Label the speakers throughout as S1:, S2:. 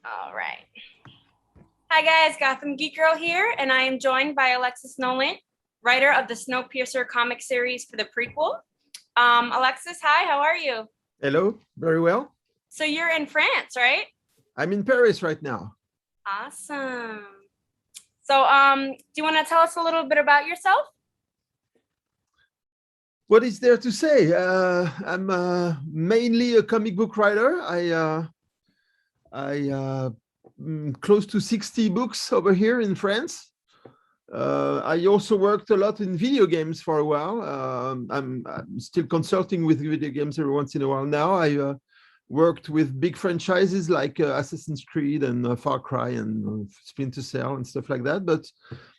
S1: All right. Hi guys, Gothamgeekgirl here, and I am joined by Alexis Nolent, writer of the Snowpiercer comic series for the prequel. Alexis, hi, how are you?
S2: Hello, very well.
S1: So you're in France, right?
S2: I'm in Paris right now.
S1: Awesome. So do you want to tell us a little bit about yourself?
S2: What is there to say? I'm mainly a comic book writer. I close to 60 books over here in France. I also worked a lot in video games for a while. I'm still consulting with video games every once in a while now. I worked with big franchises like Assassin's Creed and Far Cry and Splinter Cell and stuff like that. But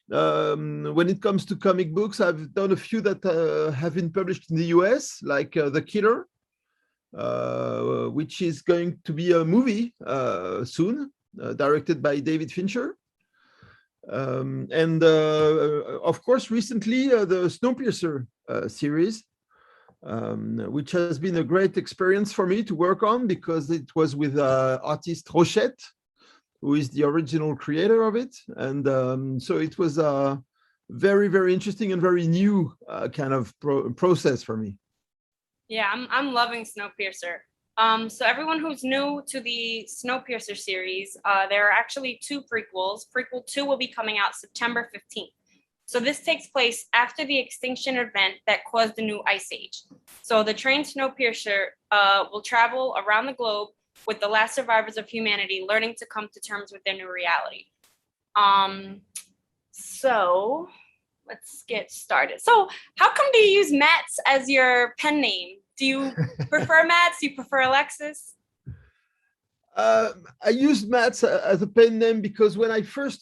S2: when it comes to comic books, I've done a few that have been published in the US, like The Killer, which is going to be a movie soon, directed by David Fincher. And of course, recently, the Snowpiercer series, which has been a great experience for me to work on because it was with artist Rochette, who is the original creator of it. And so it was a very, very interesting and very new kind of process for me.
S1: Yeah, I'm loving Snowpiercer. So everyone who's new to the Snowpiercer series, there are actually two prequels. Prequel 2 will be coming out September 15th. So this takes place after the extinction event that caused the new ice age. So the trained Snowpiercer will travel around the globe with the last survivors of humanity learning to come to terms with their new reality. So let's get started. So how come do you use Matz as your pen name? Do you prefer Matz? Do you prefer Alexis?
S2: I used Matz as a pen name because when I first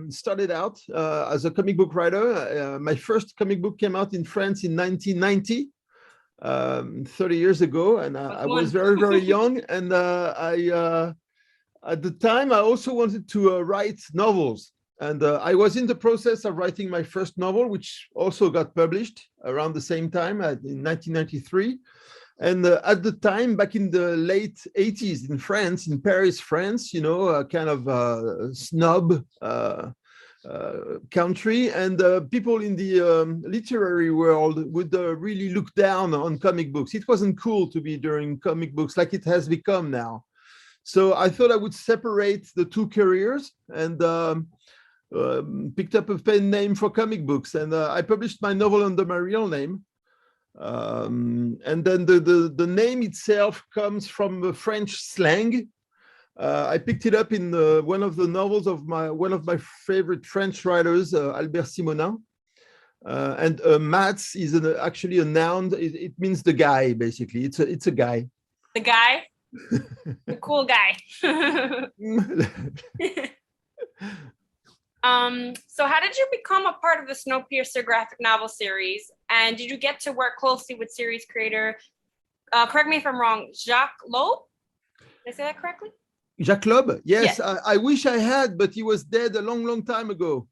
S2: started out as a comic book writer, my first comic book came out in France in 1990, 30 years ago, and I was very, very young. And at the time, I also wanted to write novels. And I was in the process of writing my first novel, which also got published around the same time in 1993. And at the time, back in the late 80s in France, in Paris, France, you know, a kind of snob country. And people in the literary world would really look down on comic books. It wasn't cool to be doing comic books like it has become now. So I thought I would separate the two careers and picked up a pen name for comic books. And I published my novel under my real name. And then the name itself comes from the French slang. I picked it up in one of the novels of one of my favorite French writers, Albert Simonin. And Matz is actually a noun. It means the guy, basically. It's a guy.
S1: The guy? The cool guy. So how did you become a part of the Snowpiercer graphic novel series? And did you get to work closely with series creator, correct me if I'm wrong, Jacques Loeb? Did I say that correctly?
S2: Jacques Loeb? Yes, I wish I had, but he was dead a long, long time ago.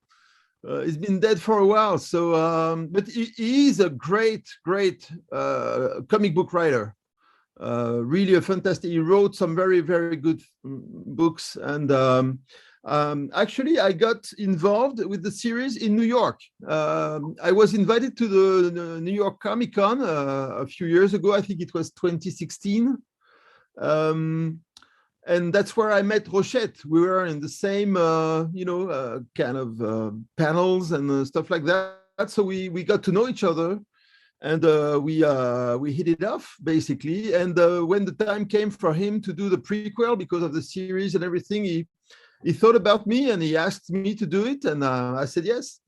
S2: He's been dead for a while. So, but he is a great, great comic book writer. Really a fantastic, he wrote some very, very good books. And actually, I got involved with the series in New York. I was invited to the New York Comic Con a few years ago. I think it was 2016. And that's where I met Rochette. We were in the same, kind of panels and stuff like that. So we got to know each other. And we hit it off, basically. And when the time came for him to do the prequel because of the series and everything, he thought about me and he asked me to do it. And I said yes.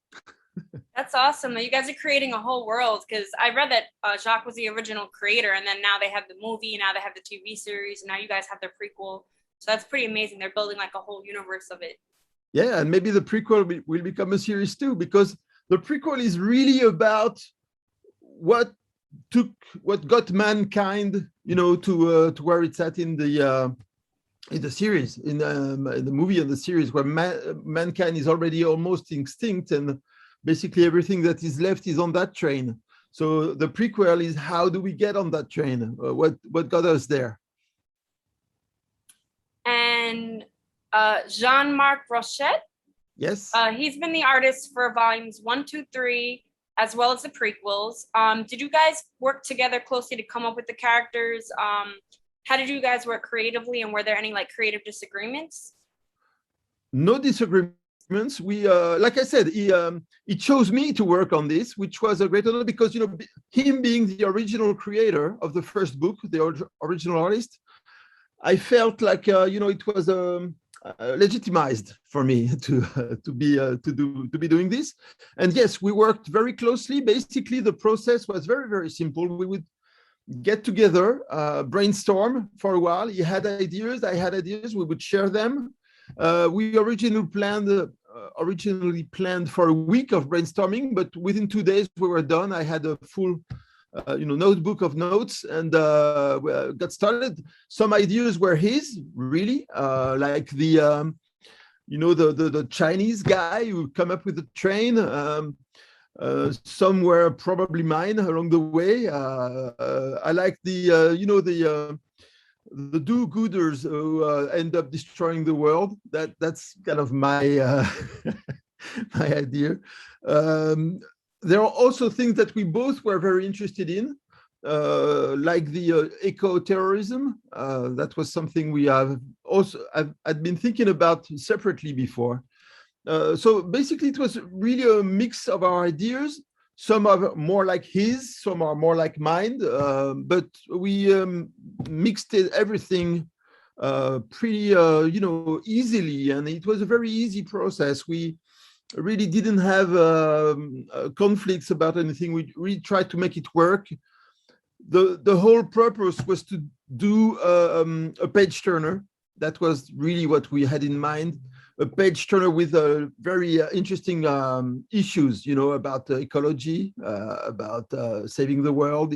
S1: That's awesome. You guys are creating a whole world, because I read that Jacques was the original creator, and then now they have the movie, now they have the TV series, and now you guys have their prequel. So that's pretty amazing. They're building like a whole universe of it.
S2: Yeah, and maybe the prequel will become a series too, because the prequel is really about what got mankind, to where it's at in the series, in the movie and the series, where mankind is already almost extinct, and basically everything that is left is on that train. So the prequel is how do we get on that train? What got us there?
S1: And Jean-Marc Rochette.
S2: Yes.
S1: He's been the artist for volumes 1, 2, 3, as well as the prequels. Did you guys work together closely to come up with the characters? How did you guys work creatively, and were there any like creative disagreements?
S2: No disagreements. We, like I said, he chose me to work on this, which was a great honor because, you know, him being the original creator of the first book, the original artist, I felt like, you know, it was legitimized for me to be doing this. And yes, we worked very closely. Basically, the process was very, very simple. We would get together, brainstorm for a while. He had ideas, I had ideas. We would share them. We originally planned for a week of brainstorming, but within 2 days we were done. I had a full, you know, notebook of notes, and got started. Some ideas were his, really, like the, you know, the Chinese guy who come up with the train. Some were probably mine along the way. I like the, you know, the do-gooders who end up destroying the world. That's kind of my my idea. There are also things that we both were very interested in, like the eco-terrorism. That was something we have also I'd been thinking about separately before. So basically, it was really a mix of our ideas. Some are more like his, some are more like mine, but we mixed everything pretty, you know, easily, and it was a very easy process. We really didn't have conflicts about anything. We really tried to make it work. The whole purpose was to do a page turner. That was really what we had in mind. A page turner with very interesting issues, you know, about ecology, about saving the world.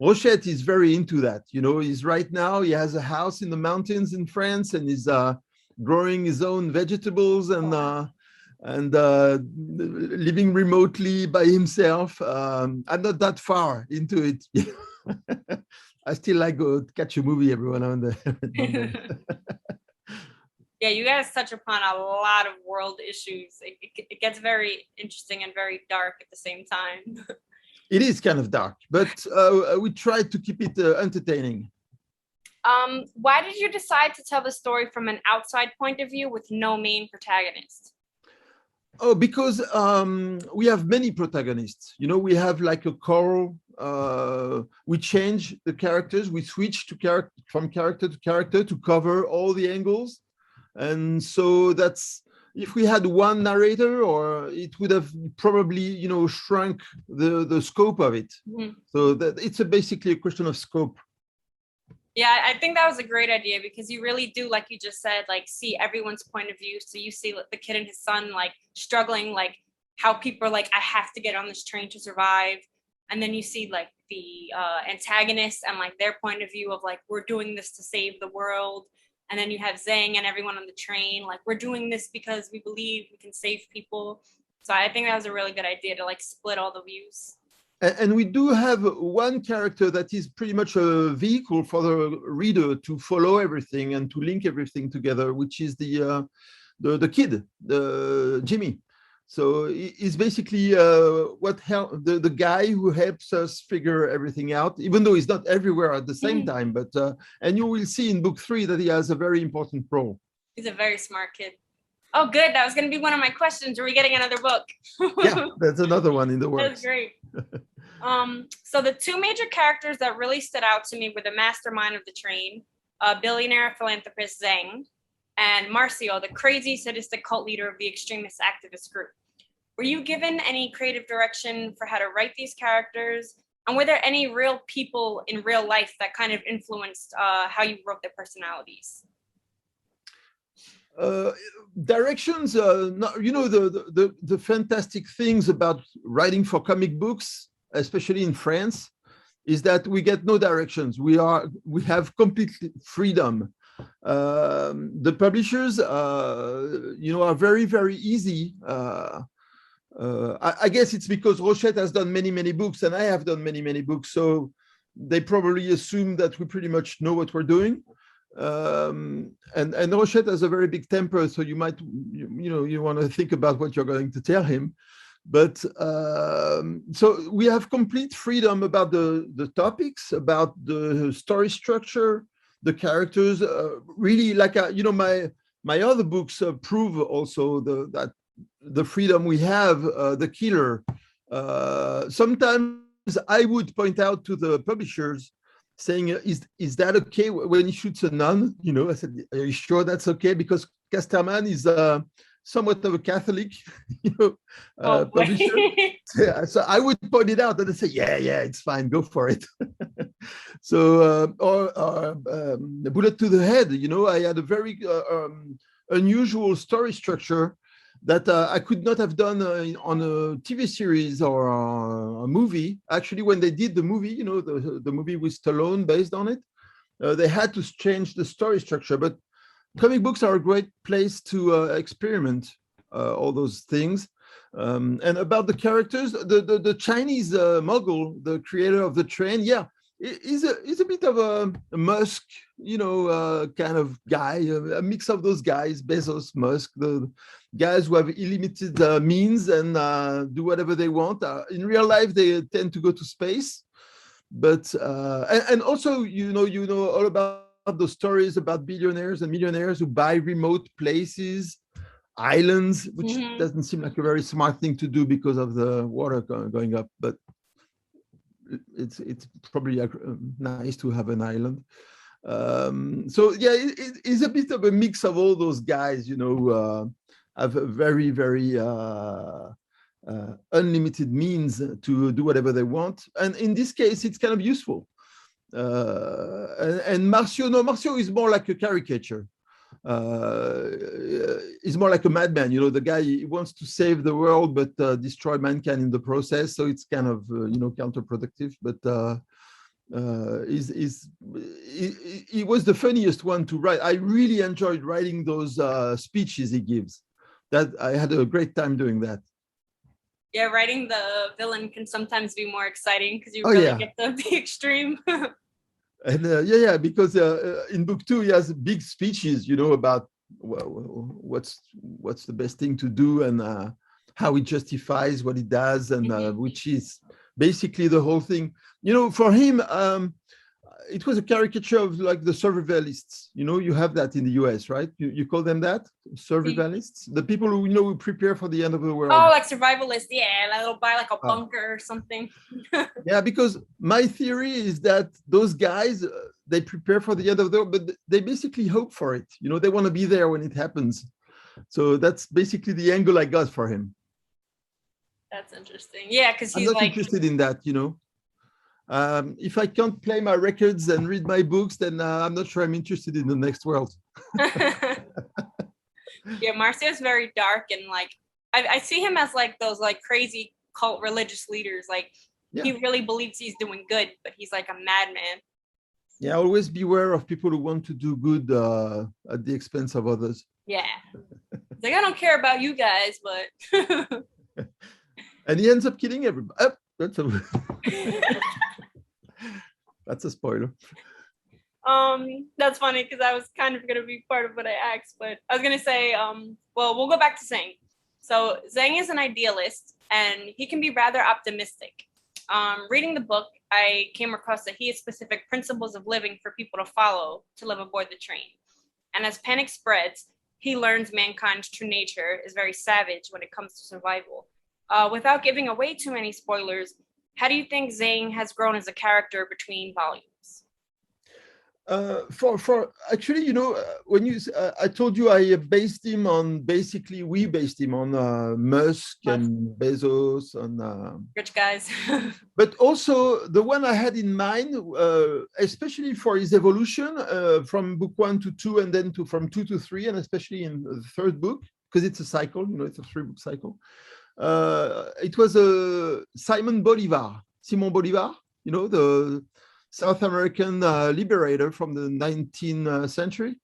S2: Rochette is very into that. You know, he's right now, he has a house in the mountains in France, and he's growing his own vegetables and living remotely by himself. I'm not that far into it. I still like to catch a movie every now and then.
S1: Yeah, you guys touch upon a lot of world issues. It gets very interesting and very dark at the same time.
S2: It is kind of dark, but we tried to keep it entertaining.
S1: Why did you decide to tell the story from an outside point of view with no main protagonist?
S2: Oh, because we have many protagonists. You know, we have like a choral. We change the characters. We switch to from character to character to cover all the angles. And so that's, if we had one narrator, or it would have probably, you know, shrunk the scope of it. Mm-hmm. So that it's basically a question of scope.
S1: Yeah, I think that was a great idea, because you really do, like you just said, like see everyone's point of view. So you see the kid and his son like struggling, like how people are like, I have to get on this train to survive. And then you see like the antagonist and like their point of view of like, we're doing this to save the world. And then you have Zhang and everyone on the train, like, we're doing this because we believe we can save people. So I think that was a really good idea to like split all the views.
S2: And we do have one character that is pretty much a vehicle for the reader to follow everything and to link everything together, which is the kid, Jimmy. So he's basically the guy who helps us figure everything out, even though he's not everywhere at the same time. But and you will see in book 3 that he has a very important role.
S1: He's a very smart kid. Oh, good. That was going to be one of my questions. Are we getting another book?
S2: Yeah, that's another one in the works.
S1: That's great. So the two major characters that really stood out to me were the mastermind of the train, billionaire philanthropist Zhang, and Marcio, the crazy sadistic cult leader of the extremist activist group. Were you given any creative direction for how to write these characters? And were there any real people in real life that kind of influenced how you wrote their personalities?
S2: Directions, you know, the fantastic things about writing for comic books, especially in France, is that we get no directions. We have complete freedom. The publishers, you know, are very, very easy. I guess it's because Rochette has done many, many books, and I have done many, many books. So they probably assume that we pretty much know what we're doing. And Rochette has a very big temper, so you might you want to think about what you're going to tell him. But so we have complete freedom about the topics, about the story structure, the characters. Really, like my other books prove also that the freedom we have. The killer. Sometimes I would point out to the publishers, saying, "Is that okay when he shoots a nun?" I said, "Are you sure that's okay?" Because Casterman is somewhat of a Catholic, publisher. So I would point it out, and they say, "Yeah, it's fine, go for it." So, Bullet to the Head. I had a very unusual story structure that I could not have done on a TV series or a movie. Actually, when they did the movie, the movie with Stallone based on it, they had to change the story structure. But comic books are a great place to experiment all those things. And about the characters, the Chinese Mogul, the creator of the train, is a bit of a Musk, kind of guy, a mix of those guys, Bezos, Musk, the guys who have illimited means and do whatever they want. In real life, they tend to go to space, but and also all about those stories about billionaires and millionaires who buy remote places, islands, which doesn't seem like a very smart thing to do because of the water going up, but it's probably nice to have an island. So it's a bit of a mix of all those guys, have a very, very unlimited means to do whatever they want. And in this case, it's kind of useful. And Marcio is more like a caricature. He's more like a madman. The guy, he wants to save the world, but destroy mankind in the process. So it's kind of, counterproductive. But he was the funniest one to write. I really enjoyed writing those speeches he gives. That I had a great time doing that.
S1: Yeah, writing the villain can sometimes be more exciting because you really get the extreme.
S2: And because in book 2 he has big speeches, about what's the best thing to do and how he justifies what he does, and which is basically the whole thing. For him, it was a caricature of like the survivalists. You have that in the US, right? You call them that, survivalists, the people who prepare for the end of the world.
S1: Oh, like survivalists, yeah. They'll buy like a bunker or something.
S2: Yeah, because my theory is that those guys, they prepare for the end of the world, but they basically hope for it. They want to be there when it happens. So that's basically the angle I got for him.
S1: That's interesting. Yeah, because he's
S2: I'm not interested in that, if I can't play my records and read my books, then I'm not sure I'm interested in the next world.
S1: Yeah, Marcio's very dark, and like I see him as like those like crazy cult religious leaders. Like he really believes he's doing good, but he's like a madman.
S2: Yeah, always beware of people who want to do good at the expense of others.
S1: Yeah, it's like, I don't care about you guys, but
S2: and he ends up killing everybody. That's a spoiler.
S1: That's funny because I was kind of going to be part of what I asked, but I was going to say, well, we'll go back to Zhang. So Zhang is an idealist, and he can be rather optimistic. Reading the book, I came across that he has specific principles of living for people to follow to live aboard the train. And as panic spreads, he learns mankind's true nature is very savage when it comes to survival. Without giving away too many spoilers, how do you think Zhang has grown as a character between volumes?
S2: For actually, when I told you we based him on Musk and Bezos and
S1: rich guys.
S2: But also the one I had in mind, especially for his evolution from book 1 to 2, and then from 2 to 3, and especially in the third book, because it's a cycle, it's a 3-book cycle. It was Simon Bolivar, the South American liberator from the 19th century.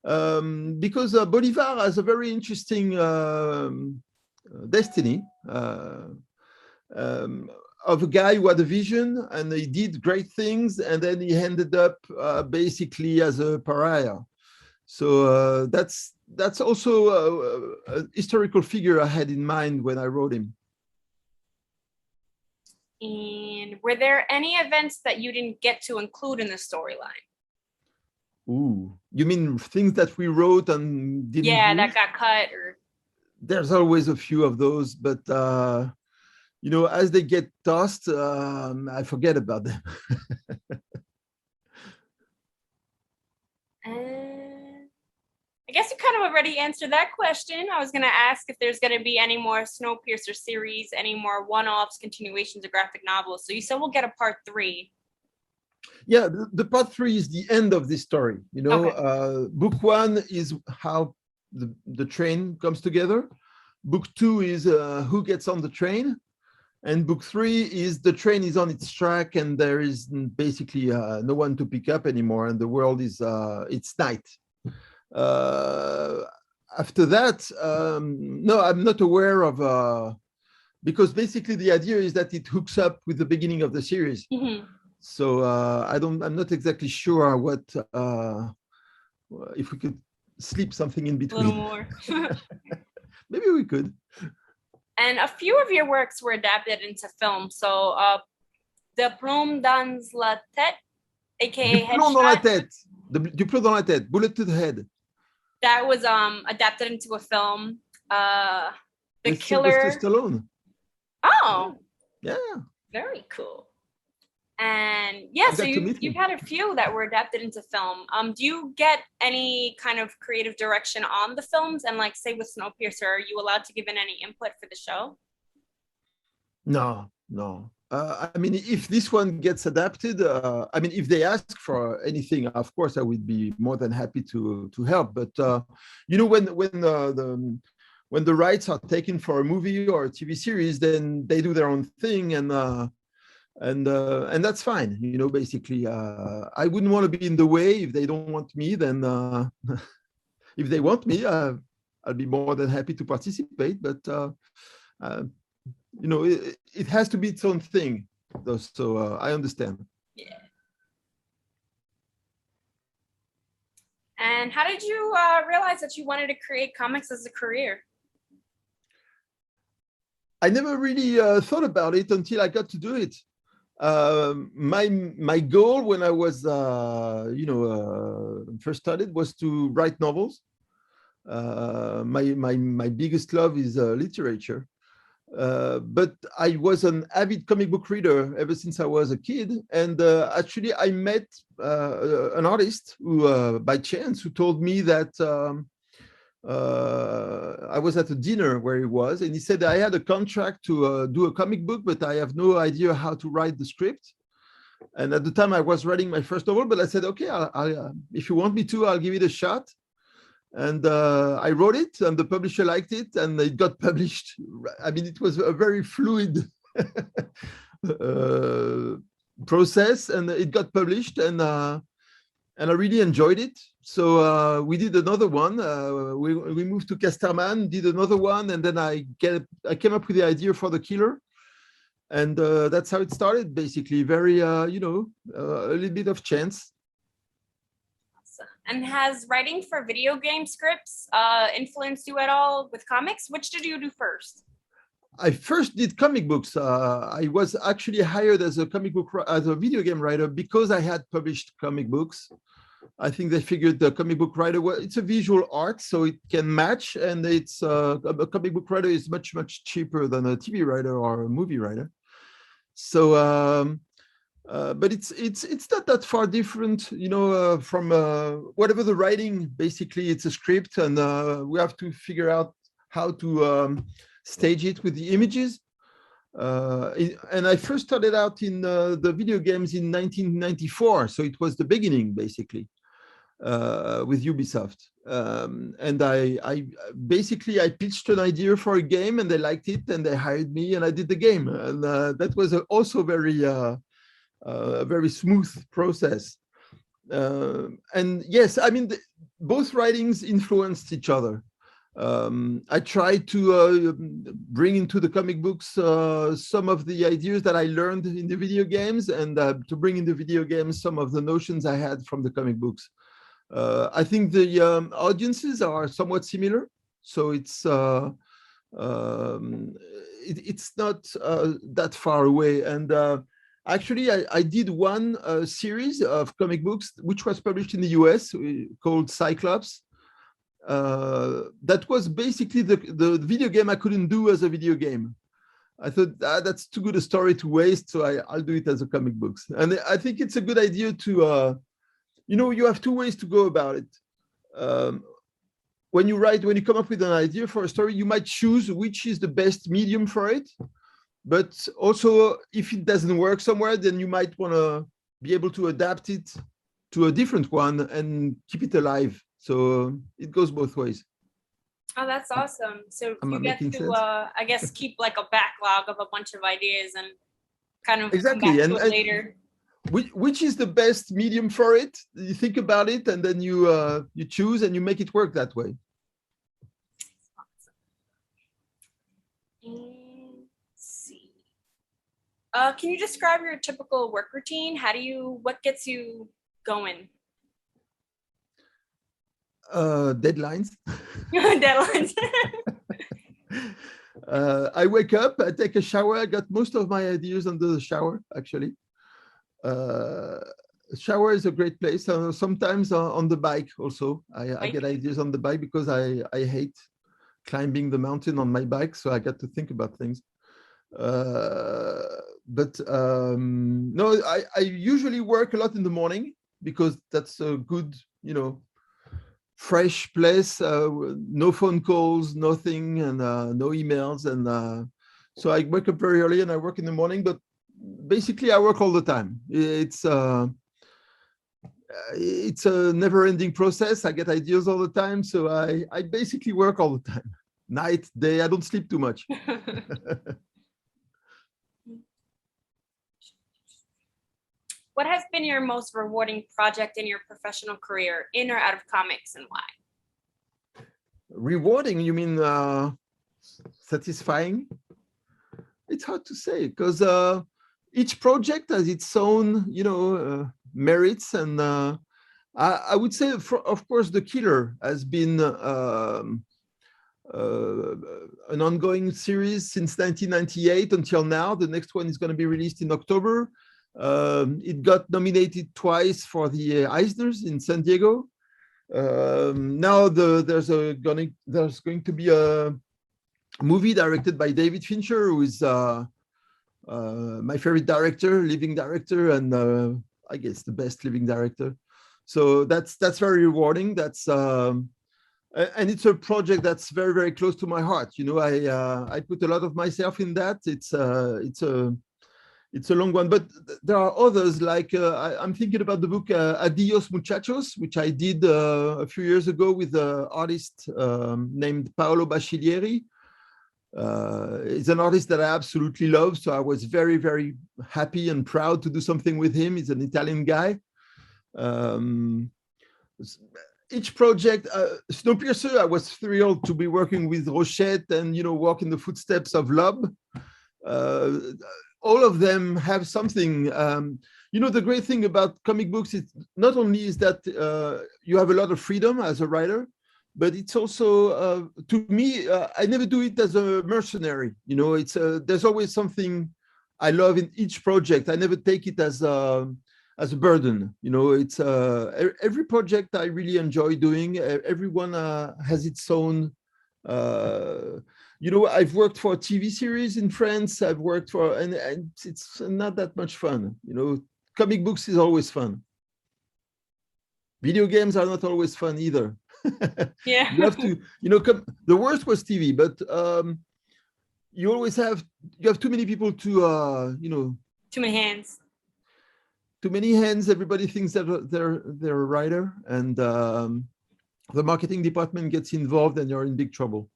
S2: Because Bolivar has a very interesting destiny. of a guy who had a vision and he did great things, and then he ended up basically as a pariah. So that's also a historical figure I had in mind when I wrote him.
S1: And were there any events that you didn't get to include in the storyline?
S2: Ooh, you mean things that we wrote and didn't use?
S1: That got cut, or
S2: There's always a few of those, but you know, as they get tossed, I forget about them.
S1: I guess you kind of already answered that question. I was going to ask if there's going to be any more Snowpiercer series, any more one-offs, continuations, or graphic novels. So you said we'll get a part 3.
S2: Yeah, the part 3 is the end of this story. You know,
S1: Okay.
S2: Book 1 is how the train comes together. Book 2 is who gets on the train. And book 3 is the train is on its track and there is basically no one to pick up anymore. And the world is, it's night. After that, no, I'm not aware of, because basically the idea is that it hooks up with the beginning of the series.
S1: Mm-hmm.
S2: So I'm not exactly sure what, if we could slip something in between.
S1: A little more.
S2: Maybe we could.
S1: And a few of your works were adapted into film. So The Plume dans la tête, aka Headshot.
S2: Diplôme dans la tête, bullet to the head.
S1: That was adapted into a film. The
S2: With
S1: Killer.
S2: Sylvester Stallone.
S1: Oh.
S2: Yeah.
S1: Very cool. And yeah, so you've had a few that were adapted into film. Do you get any kind of creative direction on the films? And like, say with Snowpiercer, are you allowed to give in any input for the show?
S2: No. I mean, if this one gets adapted, I mean, if they ask for anything, of course, I would be more than happy to help. But you know, when the rights are taken for a movie or a TV series, then they do their own thing, and that's fine. You know, basically, I wouldn't want to be in the way. If they don't want me, then if they want me, I'll be more than happy to participate. But you know, it has to be its own thing, though. So I understand.
S1: Yeah. And how did you realize that you wanted to create comics as a career?
S2: I never really thought about it until I got to do it. My goal when I was first started was to write novels. My biggest love is literature. But I was an avid comic book reader ever since I was a kid. And actually, I met an artist who, by chance, who told me that I was at a dinner where he was, and he said, I had a contract to do a comic book, but I have no idea how to write the script. And at the time, I was writing my first novel, but I said, okay, if you want me to, I'll give it a shot. And I wrote it, and the publisher liked it, and it got published. I mean, it was a very fluid process, and it got published, and I really enjoyed it. So we did another one. We moved to Casterman, did another one, and then I came up with the idea for The Killer. And that's how it started, basically. Very, a little bit of chance.
S1: And has writing for video game scripts influenced you at all with comics? Which did you do first?
S2: I first did comic books. I was actually hired as a video game writer because I had published comic books. I think they figured the comic book writer, it's a visual art, so it can match, and it's a comic book writer is much, much cheaper than a TV writer or a movie writer. So, but it's not that far different, from whatever the writing. Basically, it's a script, and we have to figure out how to stage it with the images. And I first started out in the video games in 1994, so it was the beginning, basically, with Ubisoft. And I basically pitched an idea for a game, and they liked it, and they hired me, and I did the game. And that was also a very smooth process. And yes, I mean, both writings influenced each other. I try to bring into the comic books some of the ideas that I learned in the video games, and to bring in the video games some of the notions I had from the comic books. I think the audiences are somewhat similar, so it's not that far away. And actually, I did one series of comic books which was published in the US called Cyclops. That was basically the video game I couldn't do as a video game. I thought that's too good a story to waste, so I'll do it as a comic books. And I think it's a good idea to, you have two ways to go about it. When you come up with an idea for a story, you might choose which is the best medium for it. But also, if it doesn't work somewhere, then you might want to be able to adapt it to a different one and keep it alive. So it goes both ways.
S1: Oh, that's awesome. So you get to, I guess, keep like a backlog of a bunch of ideas and kind of
S2: exactly
S1: come back to it later.
S2: Which is the best medium for it? You think about it, and then you choose and you make it work that way.
S1: Let's see. Can you describe your typical work routine? What gets you going?
S2: Deadlines.
S1: Deadlines.
S2: I wake up, I take a shower. I got most of my ideas under the shower, actually. Shower is a great place. Sometimes on the bike also. I get ideas on the bike because I hate climbing the mountain on my bike, so I got to think about things. But no, I usually work a lot in the morning because that's a good, fresh place, no phone calls, nothing, and no emails. And so I wake up very early and I work in the morning, but basically I work all the time. It's a never-ending process. I get ideas all the time, so I basically work all the time. Night, day, I don't sleep too much.
S1: What has been your most rewarding project in your professional career, in or out of comics, and why?
S2: Rewarding, you mean satisfying? It's hard to say because each project has its own, merits. And I would say, of course, The Killer has been an ongoing series since 1998 until now. The next one is going to be released in October. It got nominated twice for the Eisners in San Diego. Now there's going to be a movie directed by David Fincher, who is my favorite director, living director, and I guess the best living director. So that's very rewarding. That's and it's a project that's very, very close to my heart. I put a lot of myself in that. It's a long one, but there are others, like I'm thinking about the book Adios Muchachos, which I did a few years ago with an artist named Paolo Bascilieri. He's an artist that I absolutely love, so I was very, very happy and proud to do something with him. He's an Italian guy. Each project, Snowpiercer, I was thrilled to be working with Rochette and walk in the footsteps of Loeb. All of them have something. The great thing about comic books is not only is that you have a lot of freedom as a writer, but it's also, to me, I never do it as a mercenary. There's always something I love in each project. I never take it as a burden. It's every project I really enjoy doing. Everyone has its own. I've worked for a TV series in France. I've worked for, and it's not that much fun. Comic books is always fun. Video games are not always fun either.
S1: Yeah.
S2: You have to, the worst was TV, but you have too many people to,
S1: Too many hands.
S2: Too many hands. Everybody thinks that they're a writer, and the marketing department gets involved, and you're in big trouble.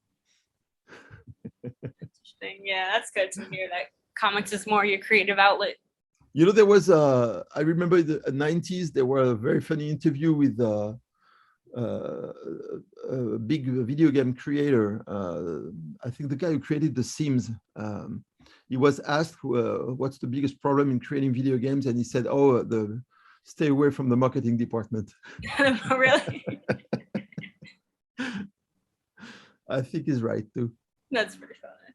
S1: Interesting. Yeah, that's good to hear that comics is more your creative outlet.
S2: There was I remember in the 90s, there were a very funny interview with a big video game creator. I think the guy who created The Sims. He was asked what's the biggest problem in creating video games, and he said, "Oh, stay away from the marketing department."
S1: Really?
S2: I think he's right too.
S1: That's pretty funny.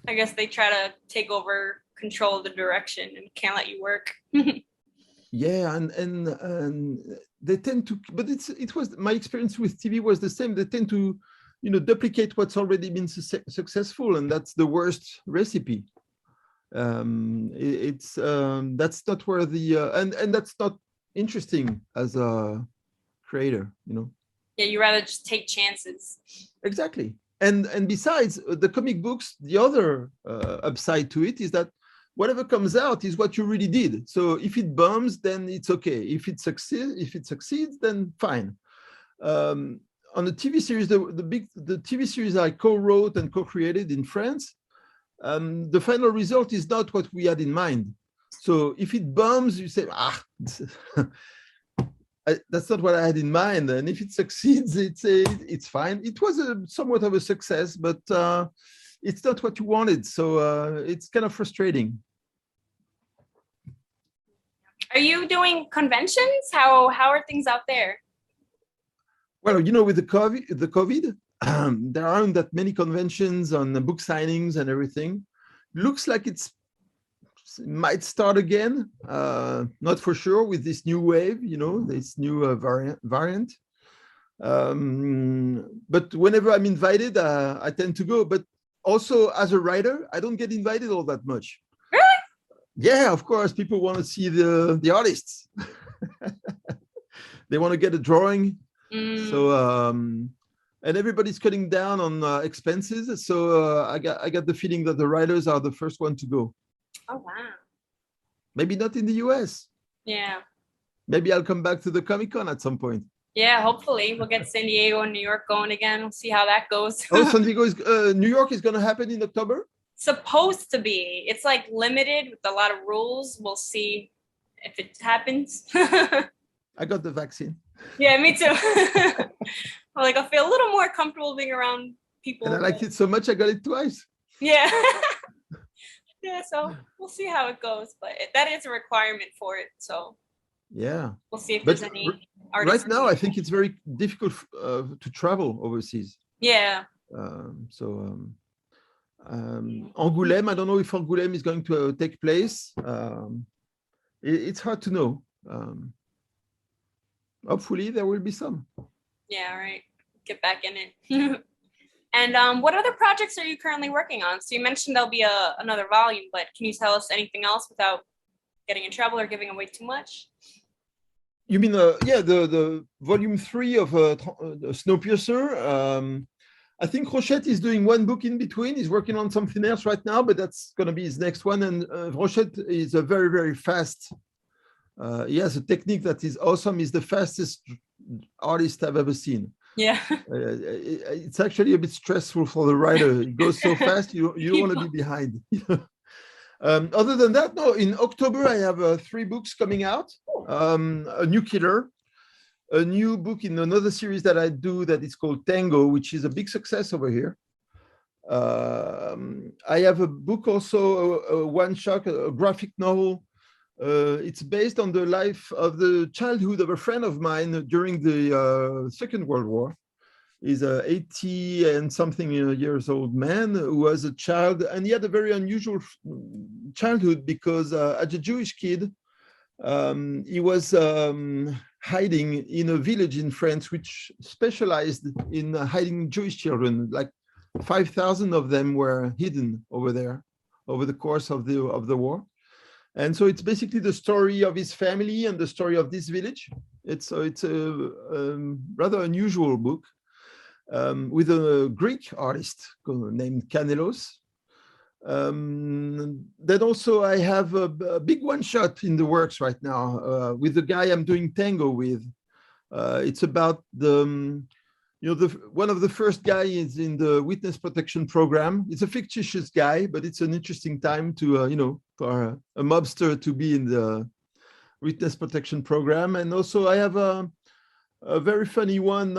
S1: I guess they try to take over control of the direction and can't let you work.
S2: Yeah, and they tend to, but it was my experience with TV was the same. They tend to, duplicate what's already been successful, and that's the worst recipe. That's not where and that's not interesting as a creator,
S1: Yeah, you rather just take chances.
S2: Exactly. And besides the comic books, the other upside to it is that whatever comes out is what you really did. So if it bombs, then it's okay. If it succeeds, then fine. On the TV series, the TV series I co-wrote and co-created in France, the final result is not what we had in mind. So if it bombs, you say, that's not what I had in mind. And if it succeeds, it's fine. It was somewhat of a success, but it's not what you wanted. So it's kind of frustrating.
S1: Are you doing conventions? How are things out there?
S2: Well, with the COVID, there aren't that many conventions on book signings and everything. Looks like it might start again. Not for sure with this new wave, this new variant. But whenever I'm invited, I tend to go. But also as a writer, I don't get invited all that much.
S1: Really?
S2: Yeah, of course. People want to see the artists. They want to get a drawing. So and everybody's cutting down on expenses. So I got the feeling that the writers are the first one to go.
S1: Oh wow.
S2: Maybe not in the US.
S1: Yeah.
S2: Maybe I'll come back to the Comic-Con at some point.
S1: Yeah, hopefully we'll get San Diego and New York going again. We'll see how that goes.
S2: Oh, San Diego New York is going to happen in October?
S1: Supposed to be. It's like limited with a lot of rules. We'll see if it happens.
S2: I got the vaccine.
S1: Yeah, me too. I feel a little more comfortable being around people.
S2: And I liked it so much, I got it twice.
S1: Yeah. Yeah, so we'll see how it goes. But that is a requirement for it. So
S2: yeah,
S1: we'll see if there's any
S2: artists. Right now, I think it's very difficult to travel overseas.
S1: Yeah.
S2: Angoulême, I don't know if Angoulême is going to take place. It's hard to know. Hopefully there will be some.
S1: Yeah, right. Get back in it. And what other projects are you currently working on? So you mentioned there'll be another volume, but can you tell us anything else without getting in trouble or giving away too much?
S2: You mean the volume 3 of Snowpiercer? I think Rochette is doing one book in between. He's working on something else right now, but that's going to be his next one. And Rochette is a very, very fast. He has a technique that is awesome. He's the fastest artist I've ever seen.
S1: Yeah.
S2: It's actually a bit stressful for the writer. It goes so fast, you don't want to be behind. Other than that, no, in October, I have 3 books coming out. A new killer, a new book in another series that I do that is called Tango, which is a big success over here. I have a book also, a one-shot, a graphic novel. It's based on the life of the childhood of a friend of mine during the Second World War. He's a 80 and something years old man who was a child, and he had a very unusual childhood because as a Jewish kid, he was hiding in a village in France which specialized in hiding Jewish children. Like 5,000 of them were hidden over there over the course of the war. And so it's basically the story of his family and the story of this village. It's a rather unusual book with a Greek artist named Kanelos. Then also I have a big one-shot in the works right now with the guy I'm doing Tango with. It's about one of the first guys in the witness protection program. It's a fictitious guy, but it's an interesting time to, for a mobster to be in the witness protection program. And also I have a very funny one,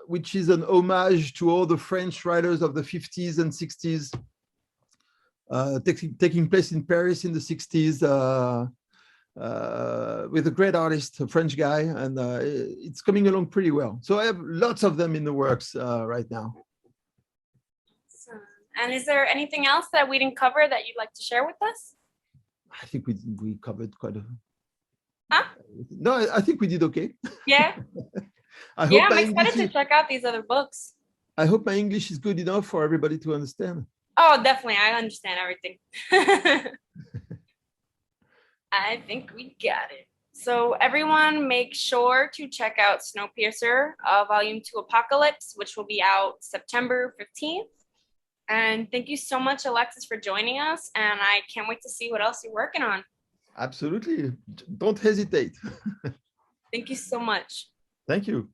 S2: which is an homage to all the French writers of the 50s and 60s, taking place in Paris in the 60s, with a great artist, a French guy, and it's coming along pretty well. So I have lots of them in the works right now.
S1: And is there anything else that we didn't cover that you'd like to share with us?
S2: I think we covered quite a...
S1: Huh?
S2: No, I think we did okay.
S1: Yeah.
S2: I'm
S1: excited to check out these other books.
S2: I hope my English is good enough for everybody to understand.
S1: Oh, definitely. I understand everything. I think we got it. So everyone make sure to check out Snowpiercer, Volume 2 Apocalypse, which will be out September 15th. And thank you so much, Alexis, for joining us. And I can't wait to see what else you're working on.
S2: Absolutely. Don't hesitate.
S1: Thank you so much.
S2: Thank you.